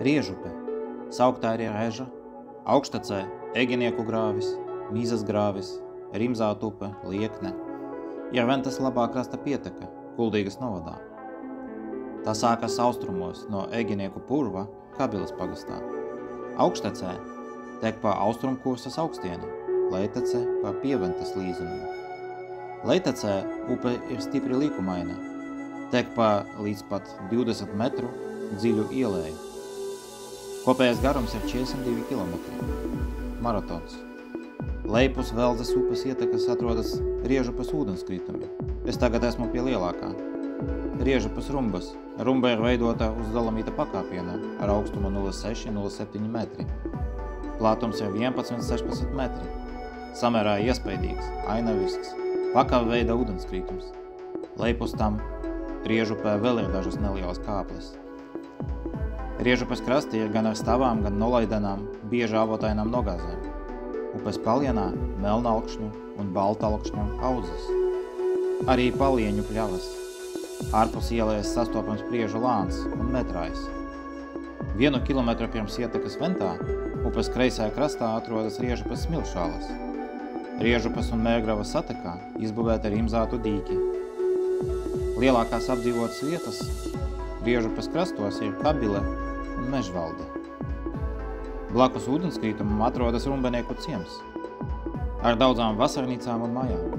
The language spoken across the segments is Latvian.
Riežupe, sauktā arī Reža, Augštacē, Eginieku grāvis, Mīzas grāvis, Rimzātu upe, Liekne, ir Ventas labā krasta pieteka, Kuldīgas novadā. Tā sākas austrumos no Eginieku purva, Kabilas pagastā. Augštacē tek pa austrumkursas augstieni, Leitece pa Pieventas līzumu. Leitecē upe ir stipri līkumaina, tek pa līdz pat 20 metru dziļu ielēju. Kopējais garums ir 42 km. Maratons. Leipus Veldzes upes ietekas atrodas Riežupes ūdenskritumi. Es tagad esmu pie lielākā. Riežupes rumbas. Rumba ir veidota uz dolomīta pakāpiena ar augstumu 0,6–0,7 metri. Platums ir 11–16 metri. Samērā iespaidīgs, ainavisks, pakava veida ūdenskritums. Leipus tam Riežupē vēl ir dažas nelielas kāples. Riežupes krasti ir gan ar stāvām, gan nolaidenām, bieži avotainām nogāzēm. Upes palienā melnalkšņu un baltalkšņu audzes. Arī palieņu pļavas. Ārpus ielējas sastopams Priežu lāns un metrājs. 1 kilometru pirms ietekas Ventā, upes kreisajā krastā atrodas Riežupes smilšālas. Riežupes un Mērgravas satekā izbūvēta Rimzātu dīķi. Lielākās apdzīvotas vietas Riežupes krastos ir Kabile un Mežvalde. Blakus ūdenskritumam atrodas Rumbenieku ciems ar daudzām vasarnīcām un mājām.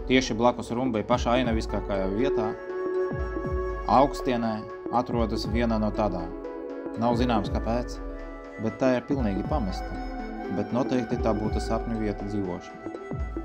Tieši blakus Rumbai pašā ainaviskākajā vietā, Augstienē, atrodas viena no tādām. Nav zināms, kāpēc, bet tā ir pilnīgi pamesta, bet noteikti tā būtu sapņu vieta dzīvošanai.